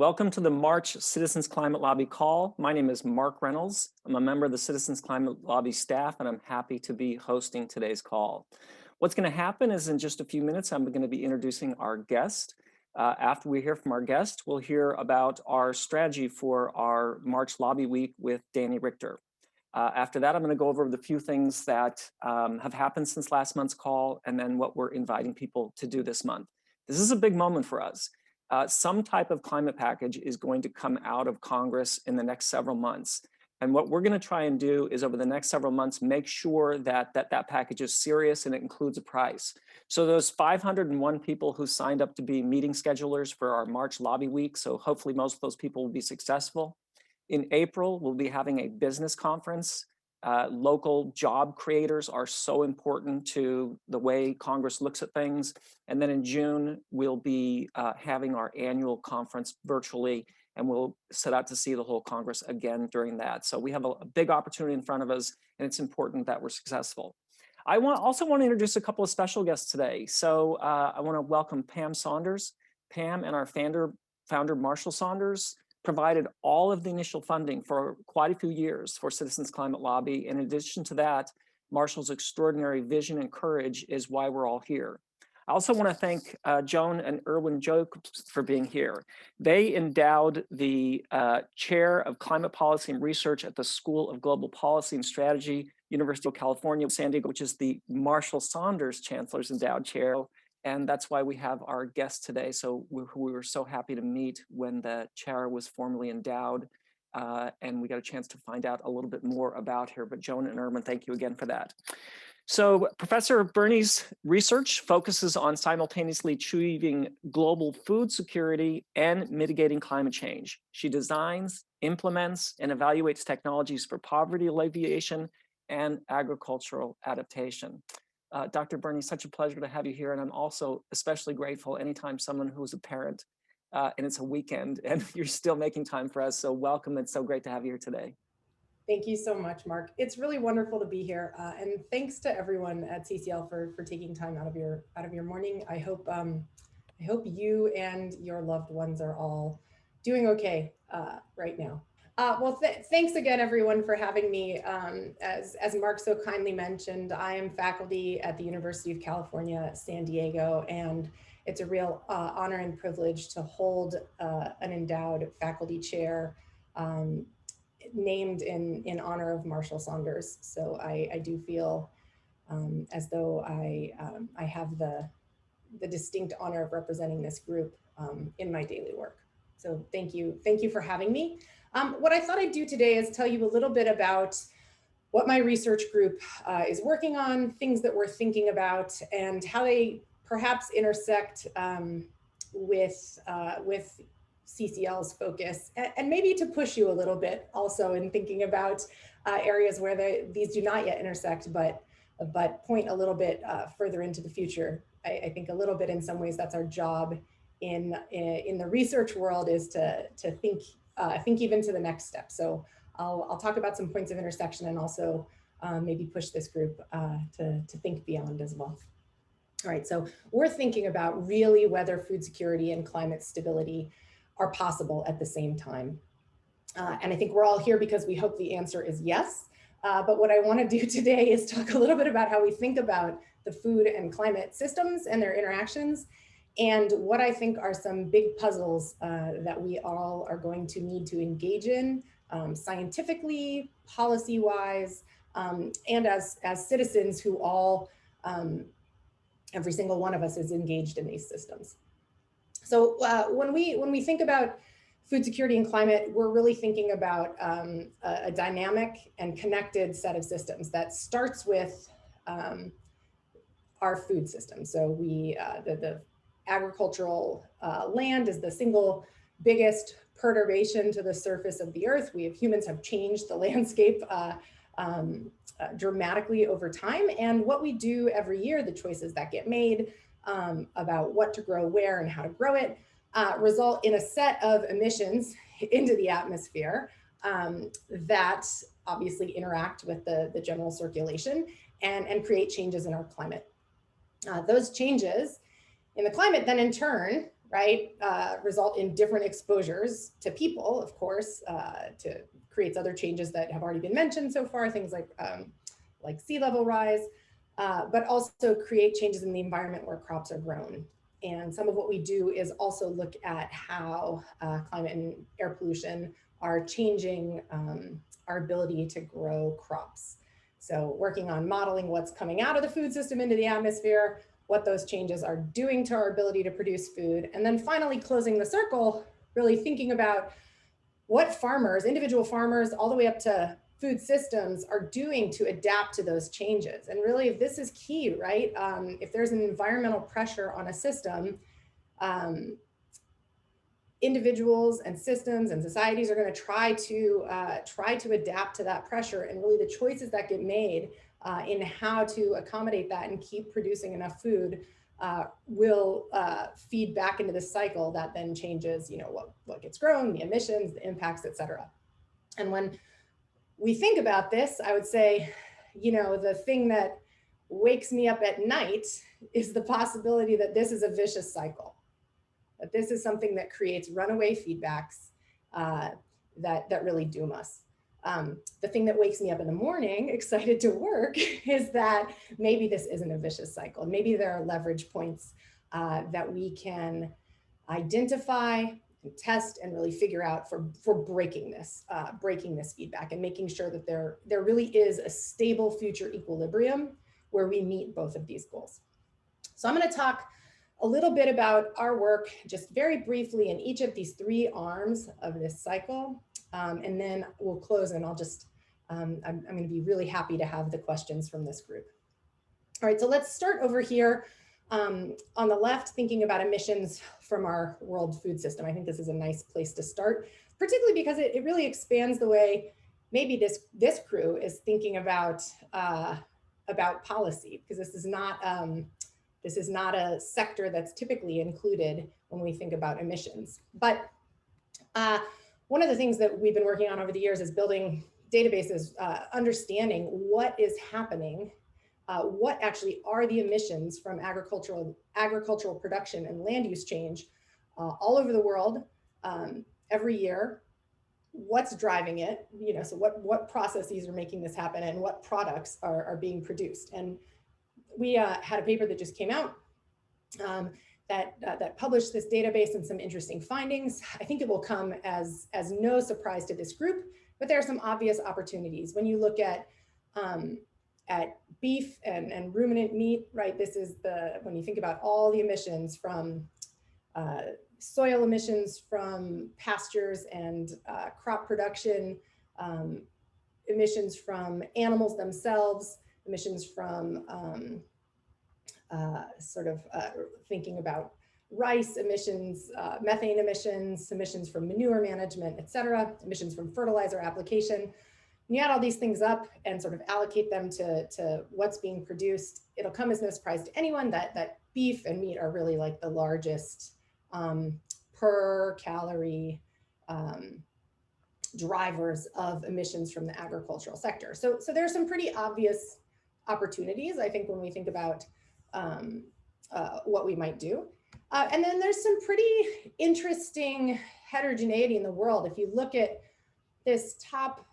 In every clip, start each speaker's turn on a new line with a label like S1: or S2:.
S1: Welcome to the March Citizens Climate Lobby call. My name is Mark Reynolds. I'm a member of the Citizens Climate Lobby staff, and I'm happy to be hosting today's call. What's going to happen is in just a few minutes, I'm going to be introducing our guest. After we hear from our guest, we'll hear about our strategy for our March Lobby Week with Danny Richter. After that, I'm going to go over the few things that have happened since last month's call, and then what we're inviting people to do this month. This is a big moment for us. Some type of climate package is going to come out of Congress in the next several months. And what we're going to try and do is over the next several months, make sure that that package is serious and it includes a price. So those 501 people who signed up to be meeting schedulers for our March Lobby Week, so hopefully most of those people will be successful. In April, we'll be having a business conference. Local job creators are so important to the way Congress looks at things. And then in June, we'll be having our annual conference virtually, and we'll set out to see the whole Congress again during that. So we have a big opportunity in front of us, and it's important that we're successful. I also want to introduce a couple of special guests today. So I want to welcome Pam Saunders. Pam and our founder Marshall Saunders provided all of the initial funding for quite a few years for Citizens Climate Lobby. In addition to that, Marshall's extraordinary vision and courage is why we're all here. I also want to thank Joan and Erwin Jacobs for being here. They endowed the chair of climate policy and research at the School of Global Policy and Strategy, University of California, San Diego, which is the Marshall Saunders Chancellor's endowed chair. And that's why we have our guest today. So we were so happy to meet when the chair was formally endowed, and we got a chance to find out a little bit more about her. But Joan and Erwin, thank you again for that. So Professor Burney's research focuses on simultaneously achieving global food security and mitigating climate change. She designs, implements, and evaluates technologies for poverty alleviation and agricultural adaptation. Dr. Burney, such a pleasure to have you here. And I'm also especially grateful anytime someone who's a parent and it's a weekend and you're still making time for us. So welcome. It's so great to have you here today.
S2: Thank you so much, Mark. It's really wonderful to be here. And thanks to everyone at CCL for taking time out of your morning. I hope you and your loved ones are all doing okay right now. Thanks again, everyone, for having me. As Mark so kindly mentioned, I am faculty at the University of California, San Diego, and it's a real honor and privilege to hold an endowed faculty chair named in honor of Marshall Saunders. So I do feel as though I have the distinct honor of representing this group in my daily work. So thank you for having me. What I thought I'd do today is tell you a little bit about what my research group is working on, things that we're thinking about, and how they perhaps intersect with CCL's focus, and maybe to push you a little bit also in thinking about areas where these do not yet intersect, but point a little bit further into the future. I think a little bit in some ways that's our job in the research world, is to think even to the next step. So I'll talk about some points of intersection and also maybe push this group to think beyond as well. All right, so we're thinking about really whether food security and climate stability are possible at the same time. And I think we're all here because we hope the answer is yes. But what I want to do today is talk a little bit about how we think about the food and climate systems and their interactions, and what I think are some big puzzles that we all are going to need to engage in scientifically, policy-wise, and as citizens who all, every single one of us is engaged in these systems. So when we think about food security and climate, we're really thinking about a dynamic and connected set of systems that starts with our food system. So the agricultural land is the single biggest perturbation to the surface of the earth. Humans have changed the landscape dramatically over time. And what we do every year, the choices that get made about what to grow where and how to grow it, result in a set of emissions into the atmosphere that obviously interact with the general circulation and create changes in our climate. Those changes in the climate then in turn right, result in different exposures to people, of course, to creates other changes that have already been mentioned so far, things like sea level rise, but also create changes in the environment where crops are grown. And some of what we do is also look at how climate and air pollution are changing our ability to grow crops. So working on modeling what's coming out of the food system into the atmosphere, what those changes are doing to our ability to produce food, and then finally closing the circle, really thinking about what farmers, individual farmers, all the way up to food systems are doing to adapt to those changes. And really, this is key, right? If there's an environmental pressure on a system, individuals and systems and societies are going to try to adapt to that pressure. And really, the choices that get made in how to accommodate that and keep producing enough food will feed back into this cycle that then changes, what gets grown, the emissions, the impacts, et cetera. And when we think about this, I would say, the thing that wakes me up at night is the possibility that this is a vicious cycle, that this is something that creates runaway feedbacks that really doom us. The thing that wakes me up in the morning, excited to work, is that maybe this isn't a vicious cycle. Maybe there are leverage points that we can identify and test and really figure out for breaking this feedback and making sure that there really is a stable future equilibrium where we meet both of these goals. So I'm going to talk a little bit about our work just very briefly in each of these three arms of this cycle. And then we'll close, and I'll just, I'm going to be really happy to have the questions from this group. All right, so let's start over here on the left, thinking about emissions from our world food system. I think this is a nice place to start, particularly because it really expands the way maybe this crew is thinking about policy, because this is not a sector that's typically included when we think about emissions. But one of the things that we've been working on over the years is building databases, understanding what is happening, what actually are the emissions from agricultural production and land use change all over the world every year, what's driving it, so what processes are making this happen and what products are being produced. And we had a paper that just came out that published this database and some interesting findings. I think it will come as no surprise to this group, but there are some obvious opportunities. When you look at beef and ruminant meat, right? This is when you think about all the emissions from soil emissions from pastures and crop production, emissions from animals themselves, emissions from thinking about rice emissions, methane emissions, emissions from manure management, et cetera, emissions from fertilizer application. When you add all these things up and sort of allocate them to what's being produced, it'll come as no surprise to anyone that beef and meat are really like the largest per calorie drivers of emissions from the agricultural sector. So there are some pretty obvious opportunities, I think, when we think about what we might do. And then there's some pretty interesting heterogeneity in the world. If you look at this top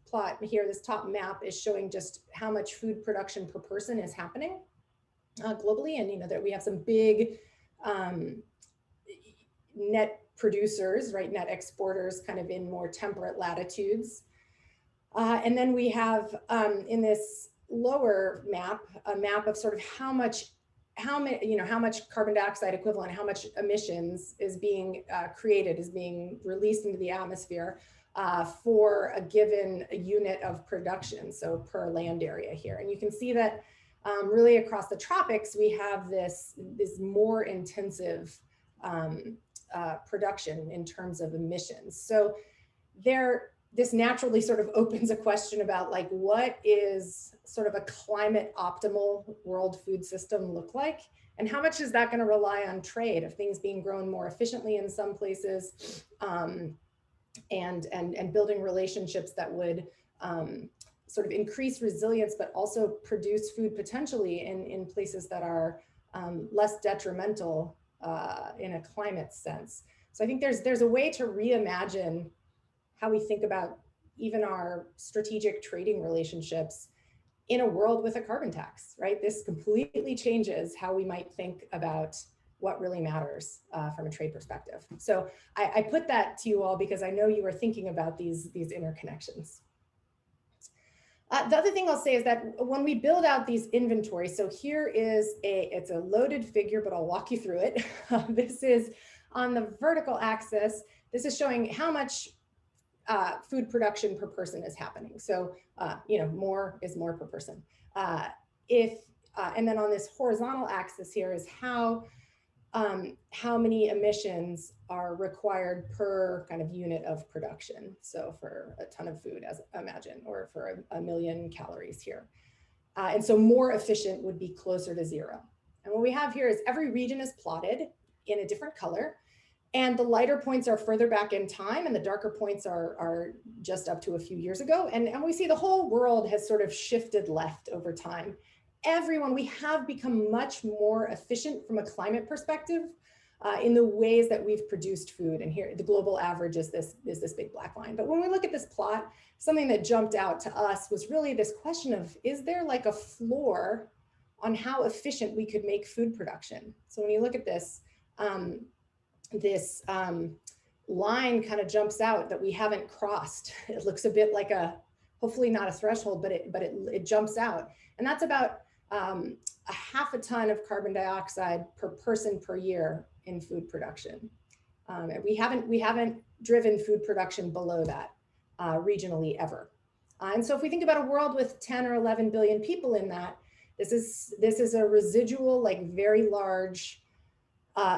S2: plot here, this top map is showing just how much food production per person is happening globally. And that we have some big net producers, right, net exporters kind of in more temperate latitudes. And then we have in this lower map, a map of sort of how much carbon dioxide equivalent, how much emissions is being created, is being released into the atmosphere for a given unit of production, so per land area here. And you can see that really across the tropics, we have this more intensive production in terms of emissions. So this naturally sort of opens a question about like, what is sort of a climate optimal world food system look like? And how much is that going to rely on trade, of things being grown more efficiently in some places, and building relationships that would sort of increase resilience, but also produce food potentially in places that are less detrimental in a climate sense. So I think there's a way to reimagine how we think about even our strategic trading relationships in a world with a carbon tax, right? This completely changes how we might think about what really matters from a trade perspective. So I put that to you all because I know you were thinking about these interconnections. The other thing I'll say is that when we build out these inventories, so here is it's a loaded figure, but I'll walk you through it. This is on the vertical axis. This is showing how much food production per person is happening. So, more is more per person. And then on this horizontal axis here is how many emissions are required per kind of unit of production. So for a ton of food, as imagine, or for a million calories here. And so more efficient would be closer to zero. And what we have here is every region is plotted in a different color. And the lighter points are further back in time, and the darker points are just up to a few years ago. And we see the whole world has sort of shifted left over time. We have become much more efficient from a climate perspective in the ways that we've produced food. And here, the global average is this big black line. But when we look at this plot, something that jumped out to us was really this question of, is there like a floor on how efficient we could make food production? So when you look at this, line kind of jumps out that we haven't crossed. It looks a bit like hopefully not a threshold, but it jumps out. And that's about a half a ton of carbon dioxide per person per year in food production. And we haven't driven food production below that regionally ever. And so if we think about a world with 10 or 11 billion people in that, this is a residual, like very large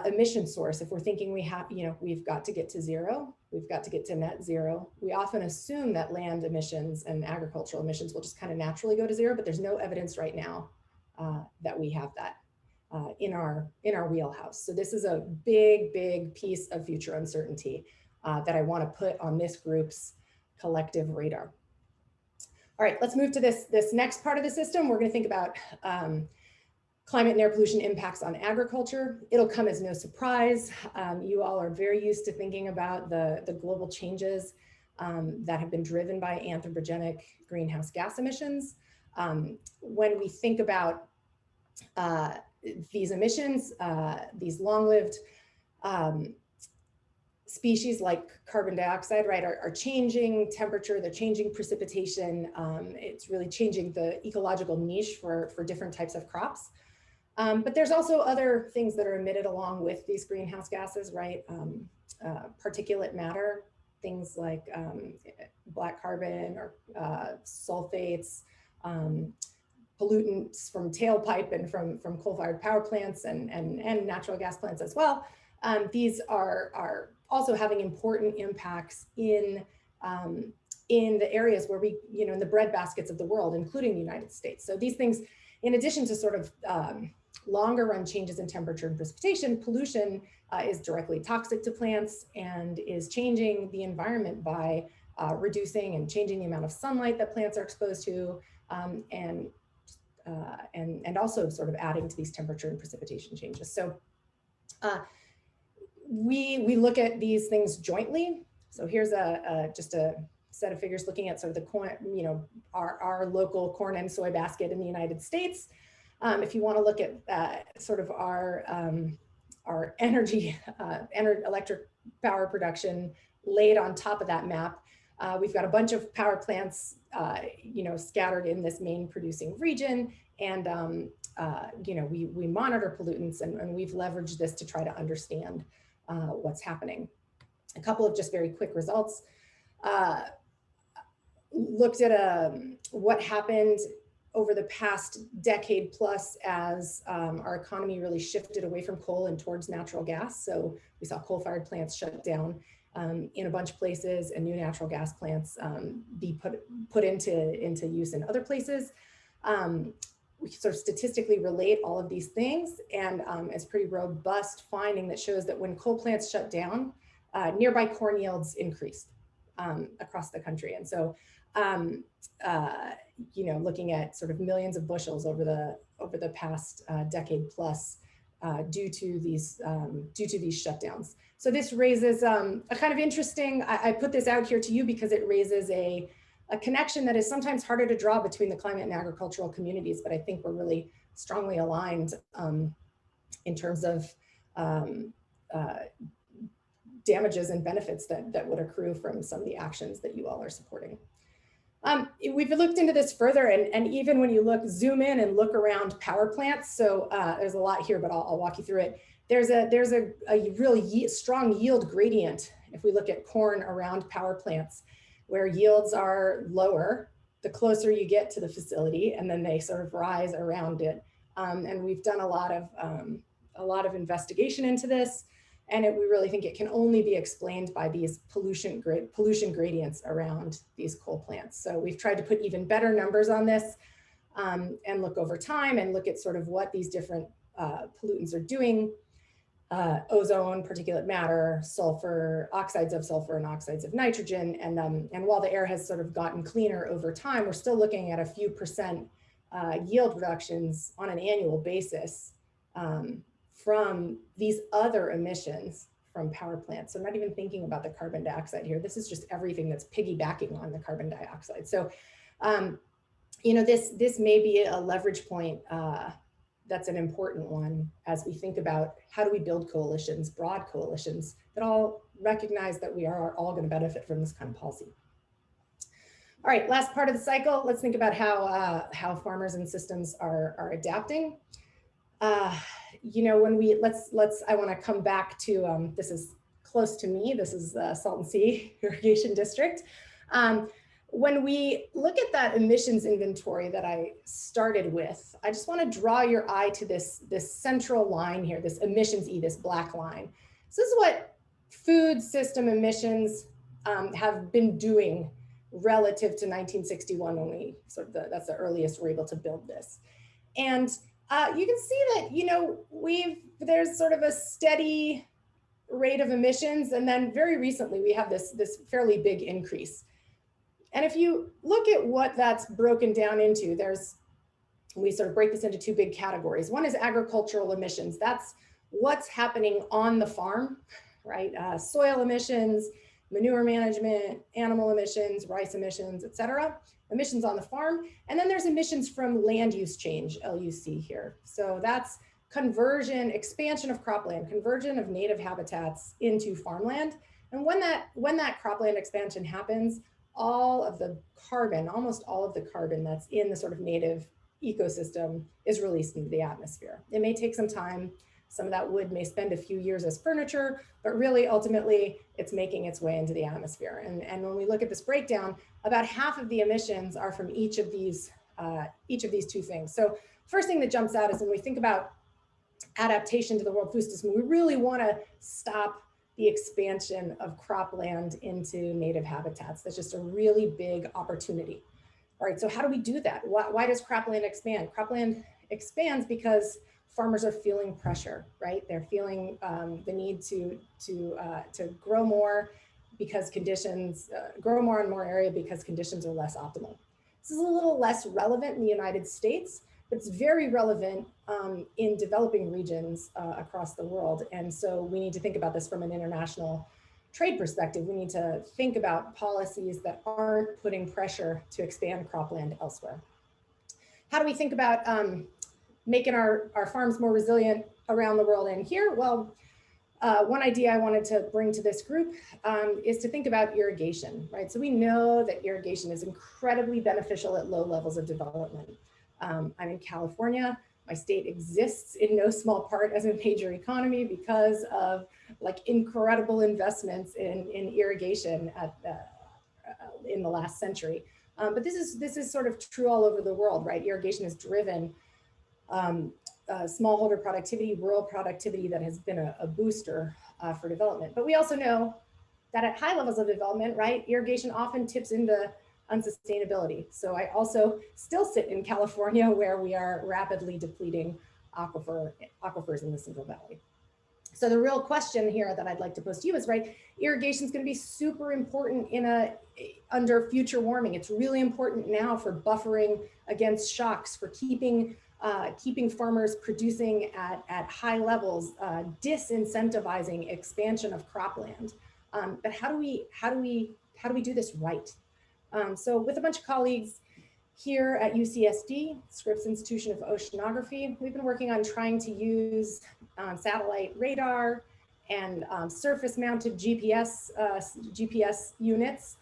S2: emission source. If we're thinking we've got to get to zero, we've got to get to net zero. We often assume that land emissions and agricultural emissions will just kind of naturally go to zero, but there's no evidence right now that we have that in our wheelhouse. So this is a big piece of future uncertainty that I want to put on this group's collective radar. All right, let's move to this next part of the system. We're going to think about climate and air pollution impacts on agriculture. It'll come as no surprise. You all are very used to thinking about the global changes that have been driven by anthropogenic greenhouse gas emissions. When we think about these emissions, these long-lived species like carbon dioxide, right, are changing temperature, they're changing precipitation. It's really changing the ecological niche for different types of crops. But there's also other things that are emitted along with these greenhouse gases, right? Particulate matter, things like black carbon or sulfates, pollutants from tailpipe and from coal-fired power plants and natural gas plants as well. These are also having important impacts in the areas where in the bread baskets of the world, including the United States. So these things, in addition to sort of longer run changes in temperature and precipitation, pollution is directly toxic to plants and is changing the environment by reducing and changing the amount of sunlight that plants are exposed to, and also sort of adding to these temperature and precipitation changes. So we look at these things jointly. So here's just a set of figures looking at sort of the corn, our local corn and soy basket in the United States. If you want to look at sort of our energy, electric power production laid on top of that map, we've got a bunch of power plants, scattered in this main producing region, and we monitor pollutants, and we've leveraged this to try to understand what's happening. A couple of just very quick results. Looked at what happened over the past decade plus as our economy really shifted away from coal and towards natural gas. So we saw coal-fired plants shut down in a bunch of places, and new natural gas plants be put into use in other places. We sort of statistically relate all of these things, and it's pretty robust finding that shows that when coal plants shut down, nearby corn yields increased across the country. And so looking at sort of millions of bushels over the past decade plus, due to these shutdowns. So this raises a kind of interesting, I put this out here to you because it raises a connection that is sometimes harder to draw between the climate and agricultural communities, but I think we're really strongly aligned in terms of damages and benefits that would accrue from some of the actions that you all are supporting. We've looked into this further, and even when you zoom in and look around power plants, so there's a lot here, but I'll walk you through it. There's a really strong yield gradient if we look at corn around power plants, where yields are lower the closer you get to the facility, and then they sort of rise around it. And we've done a lot of investigation into this. And we really think it can only be explained by these pollution gradients around these coal plants. So we've tried to put even better numbers on this and look over time and look at sort of what these different pollutants are doing. Ozone, particulate matter, sulfur, oxides of sulfur and oxides of nitrogen. And while the air has sort of gotten cleaner over time, we're still looking at a few percent yield reductions on an annual basis from these other emissions from power plants. So not even thinking about the carbon dioxide here. This is just everything that's piggybacking on the carbon dioxide. So, this may be a leverage point that's an important one as we think about how do we build coalitions, broad coalitions that all recognize that we are all going to benefit from this kind of policy. All right, last part of the cycle. Let's think about how farmers and systems are adapting. When I want to come back to, this is close to me. This is the Salton Sea Irrigation District. When we look at that emissions inventory that I started with, I just want to draw your eye to this central line here, this emissions E, this black line. So this is what food system emissions have been doing relative to 1961 when we that's the earliest we're able to build this. And you can see that, there's sort of a steady rate of emissions. And then very recently we have this fairly big increase. And if you look at what that's broken down into, we sort of break this into two big categories. One is agricultural emissions. That's what's happening on the farm, right? Soil emissions, manure management, animal emissions, rice emissions, et cetera. Emissions on the farm. And then there's emissions from land use change, LUC here. So that's conversion, expansion of cropland, conversion of native habitats into farmland. And when that cropland expansion happens, all of the carbon, almost all of the carbon that's in the sort of native ecosystem is released into the atmosphere. It may take some time. Some of that wood may spend a few years as furniture, but really ultimately it's making its way into the atmosphere. And when we look at this breakdown, about half of the emissions are from each of these two things. So first thing that jumps out is when we think about adaptation to the world food system, we really want to stop the expansion of cropland into native habitats. That's just a really big opportunity. All right, so how do we do that? Why does cropland expand? Cropland expands because farmers are feeling pressure, right? They're feeling the need to grow more because grow more and more area because conditions are less optimal. This is a little less relevant in the United States, but it's very relevant in developing regions across the world. And so we need to think about this from an international trade perspective. We need to think about policies that aren't putting pressure to expand cropland elsewhere. How do we think about making our farms more resilient around the world and here? Well, one idea I wanted to bring to this group is to think about irrigation, right? So we know that irrigation is incredibly beneficial at low levels of development. I'm in California. My state exists in no small part as a major economy because of incredible investments in irrigation in the last century. But this is sort of true all over the world, right? Irrigation has driven smallholder productivity, rural productivity that has been a booster for development. But we also know that at high levels of development, right, irrigation often tips into unsustainability. So I also still sit in California where we are rapidly depleting aquifers in the Central Valley. So the real question here that I'd like to pose to you is, right, irrigation is going to be super important under future warming. It's really important now for buffering against shocks, for keeping keeping farmers producing at high levels, disincentivizing expansion of cropland. But how do we do this right? So with a bunch of colleagues here at UCSD, Scripps Institution of Oceanography, we've been working on trying to use satellite radar and surface-mounted GPS units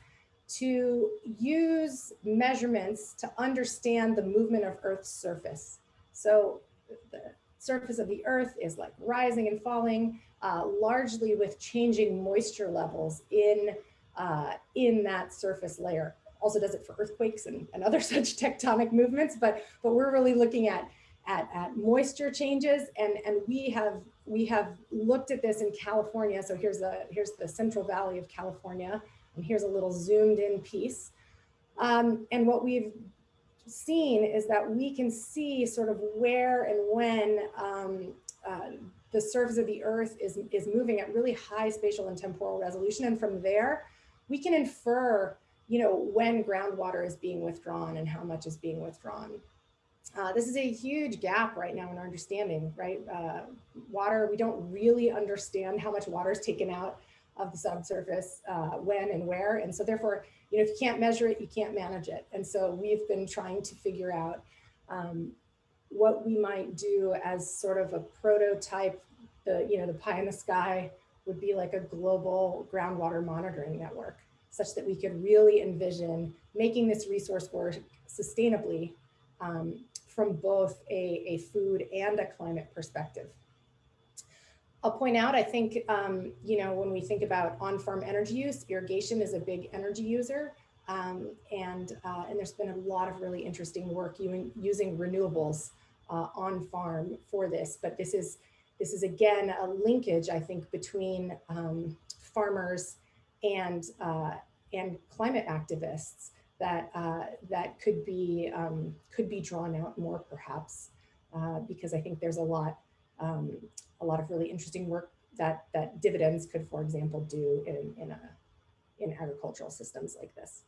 S2: to use measurements to understand the movement of Earth's surface. So the surface of the Earth is like rising and falling, largely with changing moisture levels in that surface layer. Also does it for earthquakes and other such tectonic movements, but we're really looking at moisture changes, and we have looked at this in California. So here's the Central Valley of California, and here's a little zoomed in piece. And what we've seen is that we can see sort of where and when the surface of the Earth is moving at really high spatial and temporal resolution, and from there we can infer, when groundwater is being withdrawn and how much is being withdrawn. This is a huge gap right now in our understanding, right? Water, we don't really understand how much water is taken out of the subsurface, when and where. And so therefore, if you can't measure it, you can't manage it. And so we've been trying to figure out what we might do as sort of a prototype. The pie in the sky would be like a global groundwater monitoring network, such that we could really envision making this resource work sustainably from both a food and a climate perspective. I'll point out, I think, when we think about on-farm energy use, irrigation is a big energy user. And there's been a lot of really interesting work using renewables on farm for this. But this is again, a linkage, I think, between farmers and climate activists that could be drawn out more, perhaps, because I think there's a lot of really interesting work that dividends could, for example, do in agricultural systems like this.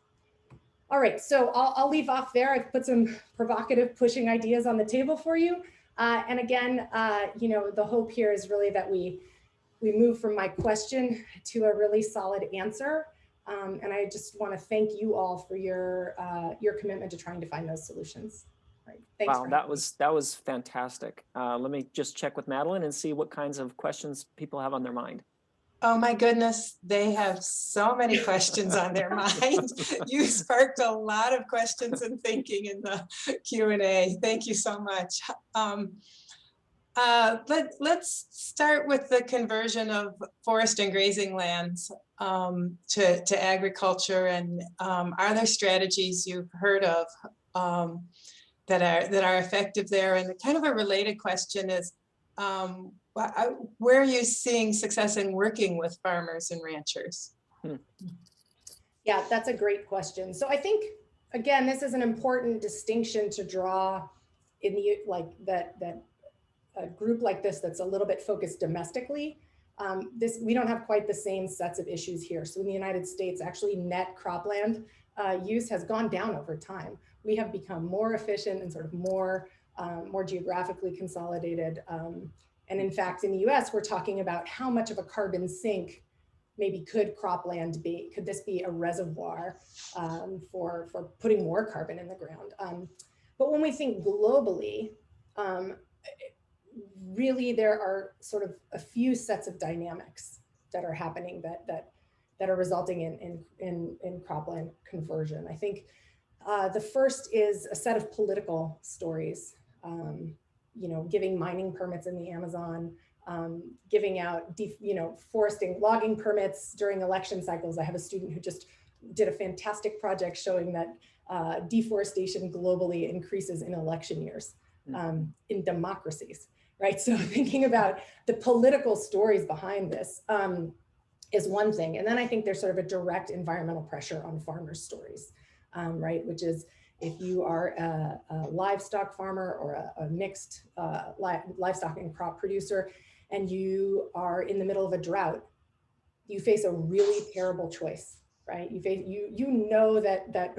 S2: All right, so I'll leave off there. I've put some provocative pushing ideas on the table for you. And again, the hope here is really that we move from my question to a really solid answer. And I just want to thank you all for your commitment to trying to find those solutions. Right. Thanks.
S1: Wow, that was fantastic. Let me just check with Madeline and see what kinds of questions people have on their mind.
S3: Oh my goodness, they have so many questions on their mind. You sparked a lot of questions and thinking in the Q&A. Thank you so much. Let's start with the conversion of forest and grazing lands to agriculture, and are there strategies you've heard of that are effective there? And kind of a related question is, where are you seeing success in working with farmers and ranchers?
S2: Yeah, that's a great question. So I think, again, this is an important distinction to draw in that a group like this that's a little bit focused domestically. We don't have quite the same sets of issues here. So in the United States, actually net cropland use has gone down over time. We have become more efficient and sort of more geographically consolidated. And in fact, in the US, we're talking about how much of a carbon sink maybe could cropland be? Could this be a reservoir for putting more carbon in the ground? But when we think globally, really there are sort of a few sets of dynamics that are happening that are resulting in cropland conversion. I think the first is a set of political stories. Giving mining permits in the Amazon, giving out, foresting, logging permits during election cycles. I have a student who just did a fantastic project showing that deforestation globally increases in election years in democracies, right? So thinking about the political stories behind this is one thing. And then I think there's sort of a direct environmental pressure on farmers' stories, right? Which is, if you are a livestock farmer or a mixed livestock and crop producer, and you are in the middle of a drought, you face a really terrible choice. right? You know that that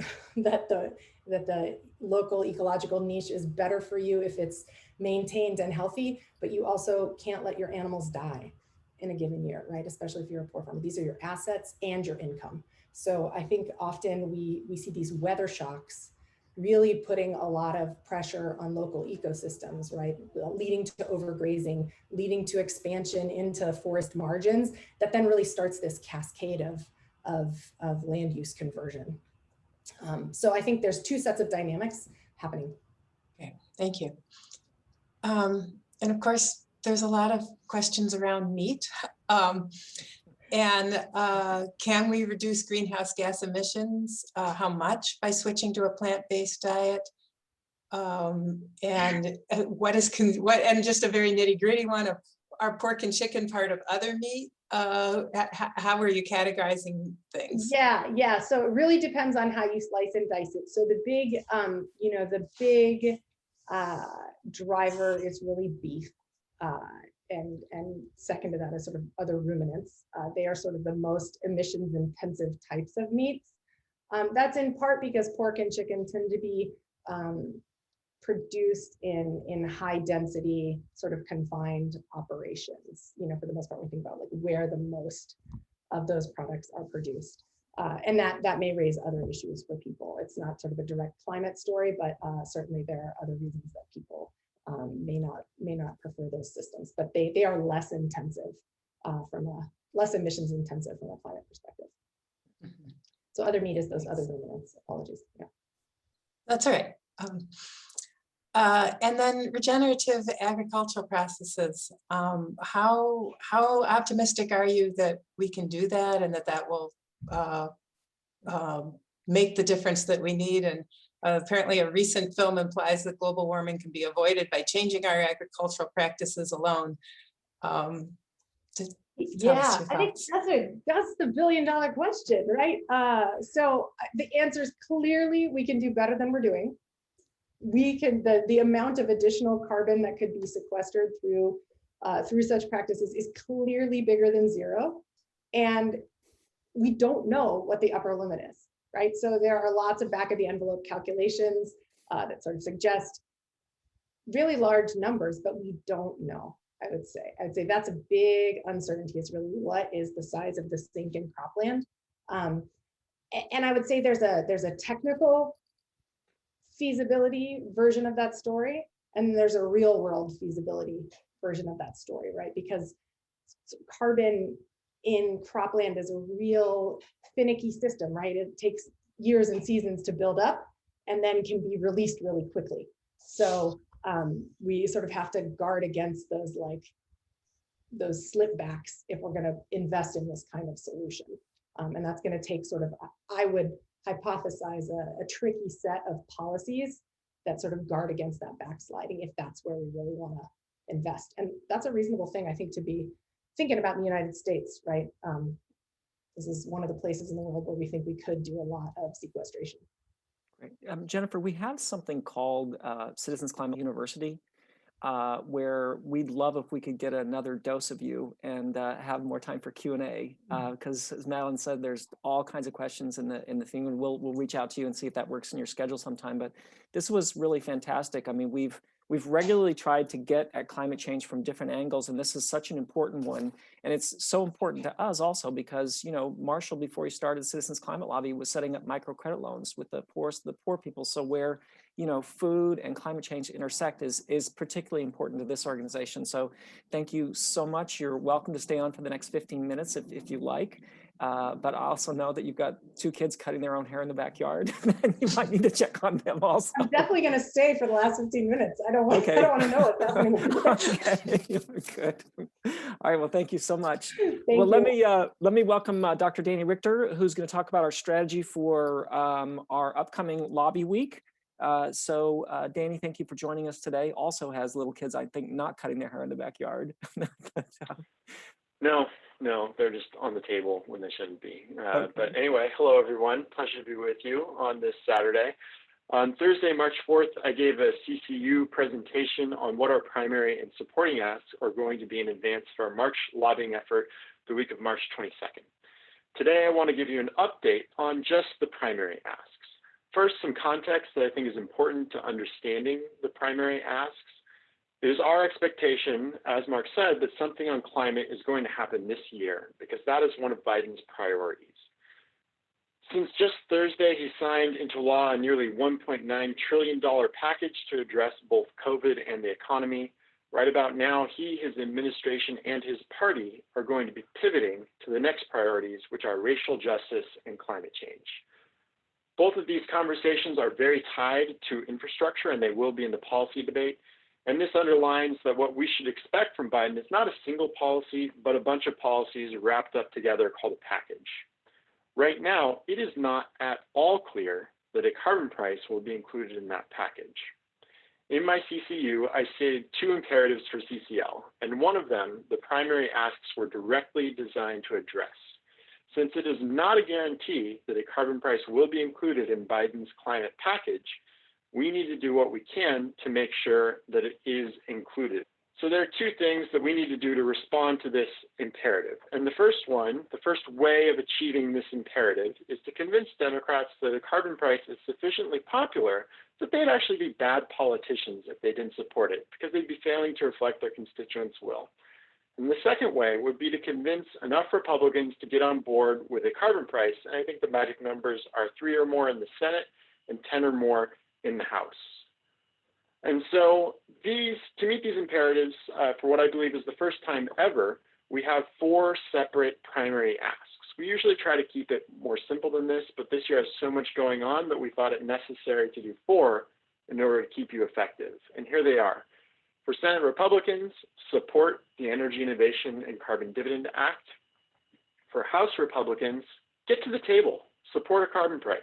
S2: the local ecological niche is better for you if it's maintained and healthy, but you also can't let your animals die in a given year, right? Especially if you're a poor farmer. These are your assets and your income. So I think often we see these weather shocks really putting a lot of pressure on local ecosystems, right? Leading to overgrazing, leading to expansion into forest margins that then really starts this cascade of land use conversion. So I think there's two sets of dynamics happening.
S3: Okay, thank you. And of course, there's a lot of questions around meat. Can we reduce greenhouse gas emissions? How much by switching to a plant-based diet? And just a very nitty-gritty one of, are pork and chicken part of other meat? How are you categorizing things?
S2: Yeah. So it really depends on how you slice and dice it. So the big, driver is really beef. And second to that is sort of other ruminants. They are sort of the most emissions intensive types of meats. That's in part because pork and chicken tend to be produced in high density, sort of confined operations. For the most part, we think about like where the most of those products are produced. And that may raise other issues for people. It's not sort of a direct climate story, but certainly there are other reasons that people may not prefer those systems, but they are less intensive less emissions intensive from a climate perspective. Mm-hmm. So other meat is those other ruminants. Apologies. Yeah.
S3: That's all right. And then regenerative agricultural processes. How optimistic are you that we can do that and that will make the difference that we need? And apparently a recent film implies that global warming can be avoided by changing our agricultural practices alone.
S2: Yeah, I think that's the billion-dollar question, right? So the answer is clearly we can do better than we're doing. We can, the amount of additional carbon that could be sequestered through such practices is clearly bigger than zero. And we don't know what the upper limit is, right? So there are lots of back of the envelope calculations that sort of suggest really large numbers, but we don't know. I'd say that's a big uncertainty. Is really what is the size of the sink in cropland, and I would say there's a technical feasibility version of that story, and there's a real world feasibility version of that story, right? Because carbon in cropland is a real finicky system, right? It takes years and seasons to build up and then can be released really quickly. So we sort of have to guard against those slip backs if we're going to invest in this kind of solution. And that's going to take sort of, I would hypothesize a tricky set of policies that sort of guard against that backsliding if that's where we really want to invest. And that's a reasonable thing, I think, to be thinking about in the United States, right? This is one of the places in the world where we think we could do a lot of sequestration.
S1: Great. Jennifer, we have something called Citizens Climate University, where we'd love if we could get another dose of you and have more time for Q&A, because as Madeline said, there's all kinds of questions in the thing, and we'll reach out to you and see if that works in your schedule sometime. But this was really fantastic. I mean, we've regularly tried to get at climate change from different angles, and this is such an important one. And it's so important to us also because, Marshall, before he started Citizens Climate Lobby, was setting up microcredit loans with the poorest of the poor people. So where, food and climate change intersect is particularly important to this organization. So thank you so much. You're welcome to stay on for the next 15 minutes if you like. But I also know that you've got 2 kids cutting their own hair in the backyard. You might need to check on them also.
S2: I'm definitely going to stay for the last 15 minutes. I don't want to know what's happening.
S1: Okay, good. All right, well, thank you so much.
S2: Well,
S1: let me welcome Dr. Danny Richter, who's going to talk about our strategy for our upcoming lobby week. Danny, thank you for joining us today. Also has little kids, I think, not cutting their hair in the backyard.
S4: No, they're just on the table when they shouldn't be.
S1: Okay.
S4: But anyway, hello everyone. Pleasure to be with you on this Saturday. On Thursday, March 4th, I gave a CCU presentation on what our primary and supporting asks are going to be in advance for our March lobbying effort the week of March 22nd. Today, I want to give you an update on just the primary asks. First, some context that I think is important to understanding the primary asks. It is our expectation, as Mark said, that something on climate is going to happen this year because that is one of Biden's priorities. Since just Thursday, he signed into law a nearly $1.9 trillion package to address both COVID and the economy. Right about now, he, his administration, and his party are going to be pivoting to the next priorities, which are racial justice and climate change. Both of these conversations are very tied to infrastructure, and they will be in the policy debate. And this underlines that what we should expect from Biden is not a single policy, but a bunch of policies wrapped up together called a package. Right now, it is not at all clear that a carbon price will be included in that package. In my CCU, I stated two imperatives for CCL, and one of them, the primary asks, were directly designed to address. Since it is not a guarantee that a carbon price will be included in Biden's climate package, we need to do what we can to make sure that it is included. So there are two things that we need to do to respond to this imperative. And the first way of achieving this imperative is to convince Democrats that a carbon price is sufficiently popular that they'd actually be bad politicians if they didn't support it, because they'd be failing to reflect their constituents' will. And the second way would be to convince enough Republicans to get on board with a carbon price, and I think the magic numbers are 3 or more in the Senate and 10 or more in the House. And so to meet these imperatives, for what I believe is the first time ever, we have 4 separate primary asks. We usually try to keep it more simple than this, but this year has so much going on that we thought it necessary to do 4 in order to keep you effective. And here they are. For Senate Republicans, support the Energy Innovation and Carbon Dividend Act. For House Republicans, get to the table, support a carbon price.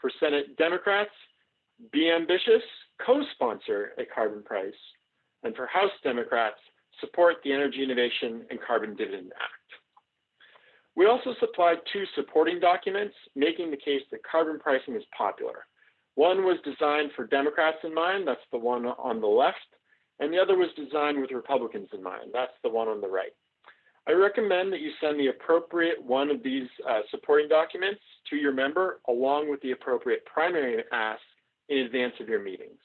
S4: For Senate Democrats, be ambitious, co-sponsor a carbon price. And for House Democrats, support the Energy Innovation and Carbon Dividend Act. We also supplied 2 supporting documents making the case that carbon pricing is popular. One was designed for Democrats in mind, that's the one on the left, and the other was designed with Republicans in mind, that's the one on the right. I recommend that you send the appropriate one of these supporting documents to your member along with the appropriate primary ask in advance of your meetings.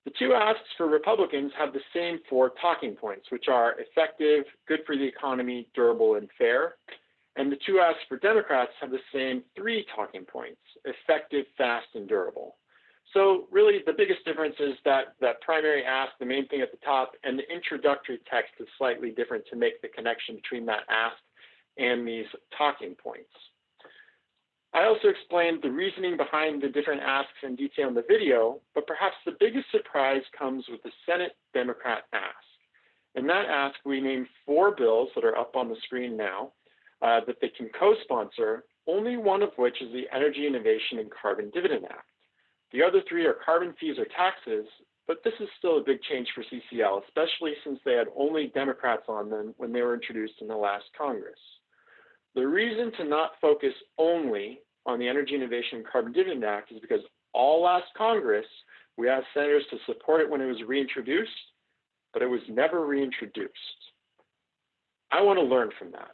S4: The 2 asks for Republicans have the same 4 talking points, which are effective, good for the economy, durable, and fair. And the 2 asks for Democrats have the same 3 talking points, effective, fast, and durable. So really the biggest difference is that primary ask, the main thing at the top, and the introductory text is slightly different to make the connection between that ask and these talking points. I also explained the reasoning behind the different asks in detail in the video, but perhaps the biggest surprise comes with the Senate Democrat ask. In that ask, we named 4 bills that are up on the screen now that they can co-sponsor, only one of which is the Energy Innovation and Carbon Dividend Act. The other 3 are carbon fees or taxes, but this is still a big change for CCL, especially since they had only Democrats on them when they were introduced in the last Congress. The reason to not focus only on the Energy Innovation and Carbon Dividend Act is because all last Congress, we asked senators to support it when it was reintroduced, but it was never reintroduced. I want to learn from that.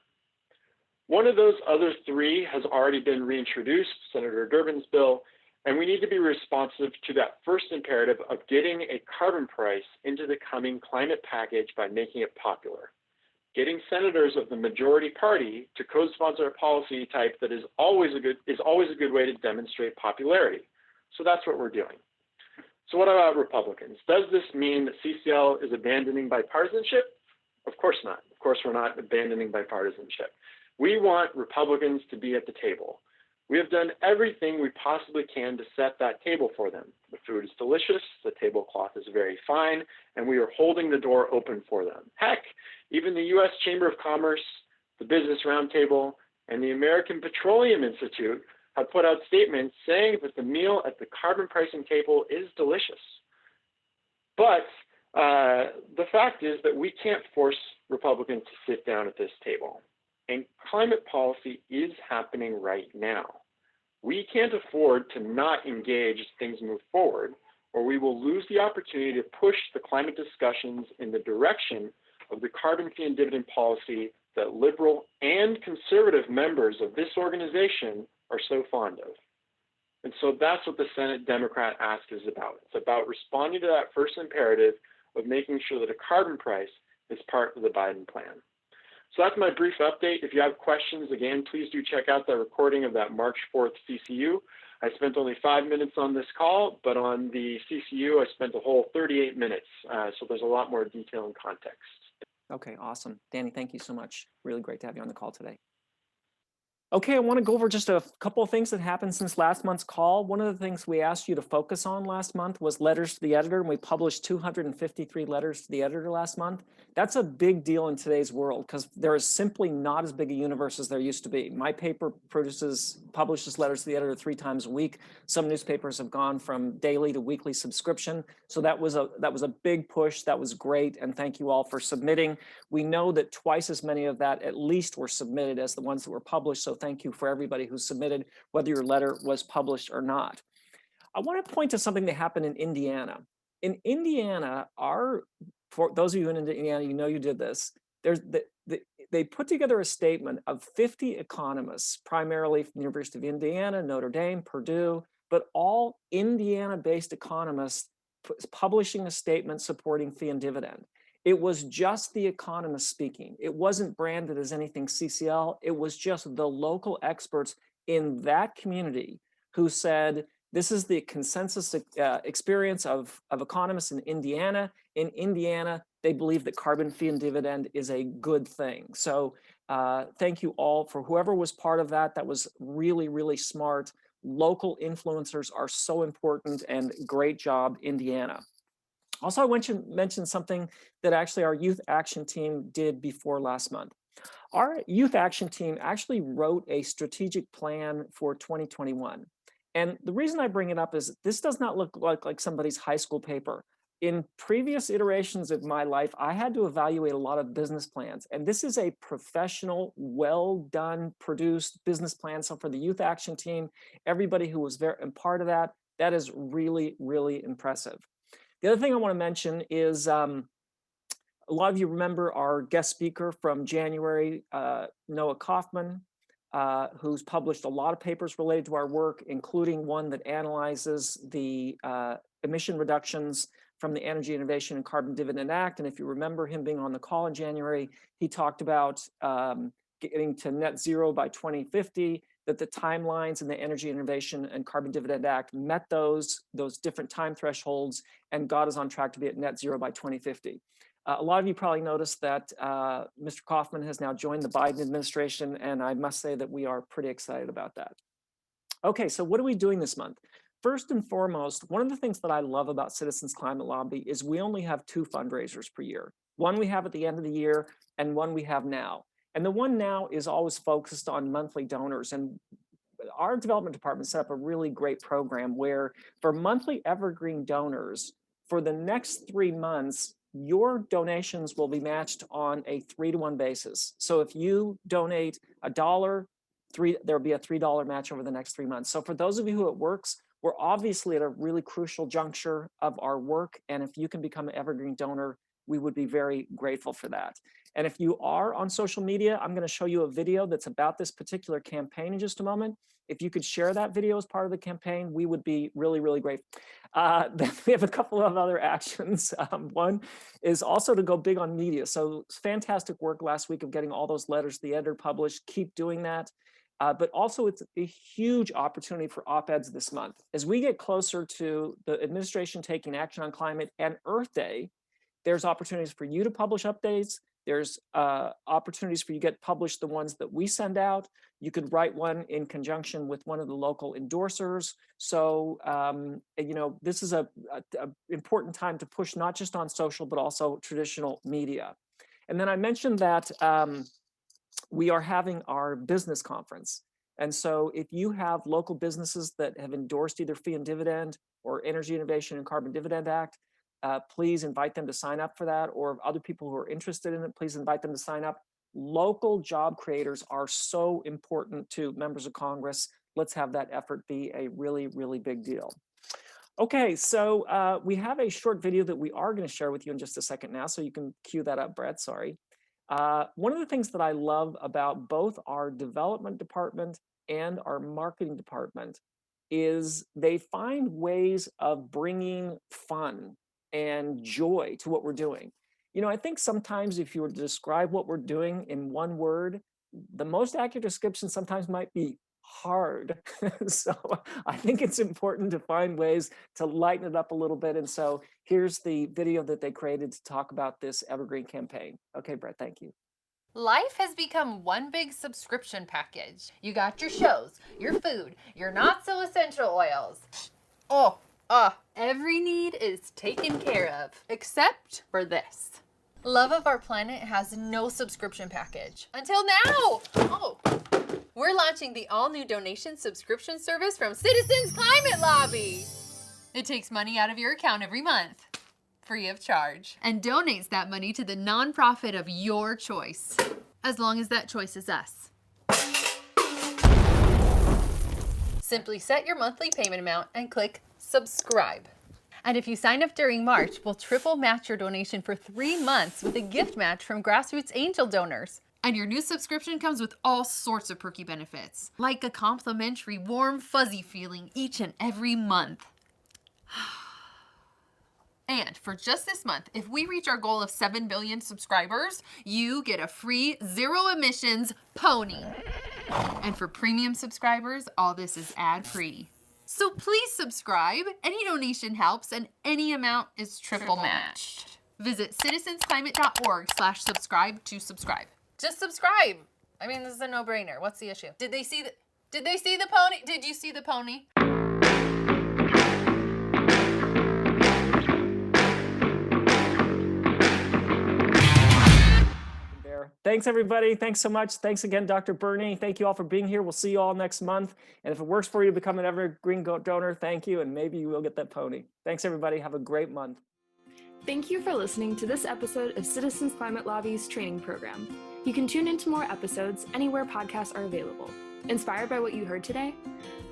S4: One of those other 3 has already been reintroduced, Senator Durbin's bill, and we need to be responsive to that first imperative of getting a carbon price into the coming climate package by making it popular. Getting senators of the majority party to co-sponsor a policy type that is always a good way to demonstrate popularity. So that's what we're doing. So what about Republicans? Does this mean that CCL is abandoning bipartisanship? Of course not. Of course, we're not abandoning bipartisanship. We want Republicans to be at the table. We have done everything we possibly can to set that table for them. The food is delicious, the tablecloth is very fine, and we are holding the door open for them. Heck, even the U.S. Chamber of Commerce, the Business Roundtable, and the American Petroleum Institute have put out statements saying that the meal at the carbon pricing table is delicious. But the fact is that we can't force Republicans to sit down at this table. And climate policy is happening right now. We can't afford to not engage as things move forward, or we will lose the opportunity to push the climate discussions in the direction of the carbon fee and dividend policy that liberal and conservative members of this organization are so fond of. And so that's what the Senate Democrat ask is about. It's about responding to that first imperative of making sure that a carbon price is part of the Biden plan. So that's my brief update. If you have questions, again, please do check out the recording of that March 4th CCU. I spent only 5 minutes on this call, but on the CCU, I spent a whole 38 minutes. So there's a lot more detail and context.
S1: Okay, awesome. Danny, thank you so much. Really great to have you on the call today. Okay, I want to go over just a couple of things that happened since last month's call. One of the things we asked you to focus on last month was letters to the editor, and we published 253 letters to the editor last month. That's a big deal in today's world because there is simply not as big a universe as there used to be. My paper publishes letters to the editor 3 times a week. Some newspapers have gone from daily to weekly subscription. So that was a big push. That was great, and thank you all for submitting. We know that twice as many of that at least were submitted as the ones that were published. So thank you for everybody who submitted, whether your letter was published or not. I want to point to something that happened in Indiana. In Indiana, for those of you in Indiana, you know you did this. They put together a statement of 50 economists, primarily from the University of Indiana, Notre Dame, Purdue, but all Indiana-based economists publishing a statement supporting fee and dividend. It was just the economists speaking. It wasn't branded as anything CCL. It was just the local experts in that community who said, this is the consensus experience of economists in Indiana. In Indiana, they believe that carbon fee and dividend is a good thing. So thank you all for whoever was part of that. That was really, really smart. Local influencers are so important, and great job, Indiana. Also, I want to mention something that actually our youth action team did before last month. Our youth action team actually wrote a strategic plan for 2021. And the reason I bring it up is this does not look like somebody's high school paper. In previous iterations of my life, I had to evaluate a lot of business plans. And this is a professional, well done, produced business plan. So for the youth action team, everybody who was a part of that, that is really, really impressive. The other thing I want to mention is a lot of you remember our guest speaker from January, Noah Kaufman, who's published a lot of papers related to our work, including one that analyzes the emission reductions from the Energy Innovation and Carbon Dividend Act. And if you remember him being on the call in January, he talked about getting to net zero by 2050, that the timelines in the Energy Innovation and Carbon Dividend Act met those different time thresholds and got us on track to be at net zero by 2050. A lot of you probably noticed that Mr. Kaufman has now joined the Biden administration, and I must say that we are pretty excited about that. Okay, so what are we doing this month? First and foremost, one of the things that I love about Citizens Climate Lobby is we only have 2 fundraisers per year. One we have at the end of the year, and one we have now. And the one now is always focused on monthly donors. And our development department set up a really great program where for monthly evergreen donors, for the next 3 months, your donations will be matched on a 3-to-1 basis. So if you donate $1, there'll be a $3 match over the next 3 months. So for those of you who it works, we're obviously at a really crucial juncture of our work. And if you can become an evergreen donor, we would be very grateful for that. And if you are on social media, I'm going to show you a video that's about this particular campaign in just a moment. If you could share that video as part of the campaign, we would be really, really grateful. Then we have a couple of other actions. One is also to go big on media. So fantastic work last week of getting all those letters to the editor published. Keep doing that. But also it's a huge opportunity for op-eds this month. As we get closer to the administration taking action on climate and Earth Day, there's opportunities for you to publish updates. There's opportunities for you to get published the ones that we send out. You could write one in conjunction with one of the local endorsers. So, you know, this is a important time to push not just on social, but also traditional media. And then I mentioned that we are having our business conference. And so if you have local businesses that have endorsed either fee and dividend or Energy Innovation and Carbon Dividend Act, please invite them to sign up for that, or other people who are interested in it, please invite them to sign up. Local job creators are so important to members of Congress. Let's have that effort be a really, really big deal. Okay, so we have a short video that we are going to share with you in just a second now, so you can cue that up, Brad, sorry. One of the things that I love about both our development department and our marketing department is they find ways of bringing fun and joy to what we're doing. I think sometimes if you were to describe what we're doing in one word, the most accurate description sometimes might be hard. So I think it's important to find ways to lighten it up a little bit. And so here's the video that they created to talk about this evergreen campaign. Okay, Brett, thank you.
S5: Life has become one big subscription package. You got your shows, your food, your not so essential oils. Every need is taken care of, except for this. Love of Our Planet has no subscription package. Until now! We're launching the all-new donation subscription service from Citizens Climate Lobby. It takes money out of your account every month, free of charge, and donates that money to the nonprofit of your choice, as long as that choice is us. Simply set your monthly payment amount and click subscribe. And if you sign up during March, we'll triple match your donation for 3 months with a gift match from grassroots angel donors. And your new subscription comes with all sorts of perky benefits, like a complimentary warm, fuzzy feeling each and every month. And for just this month, if we reach our goal of 7 billion subscribers, you get a free zero-emissions pony. And for premium subscribers, all this is ad-free. So please subscribe. Any donation helps, and any amount is triple matched. Visit citizensclimate.org/subscribe to subscribe. Just subscribe. I mean, this is a no-brainer. What's the issue? Did they see the pony? Did you see the pony?
S1: Thanks, everybody. Thanks so much. Thanks again, Dr. Burney. Thank you all for being here. We'll see you all next month. And if it works for you to become an evergreen donor, thank you. And maybe you will get that pony. Thanks, everybody. Have a great month.
S6: Thank you for listening to this episode of Citizens Climate Lobby's training program. You can tune into more episodes anywhere podcasts are available. Inspired by what you heard today?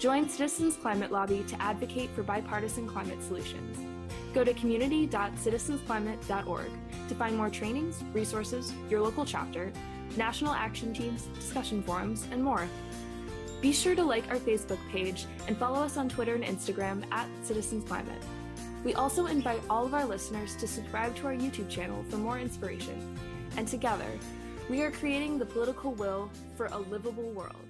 S6: Join Citizens Climate Lobby to advocate for bipartisan climate solutions. Go to community.citizensclimate.org to find more trainings, resources, your local chapter, national action teams, discussion forums, and more. Be sure to like our Facebook page and follow us on Twitter and Instagram @CitizensClimate. We also invite all of our listeners to subscribe to our YouTube channel for more inspiration. And together, we are creating the political will for a livable world.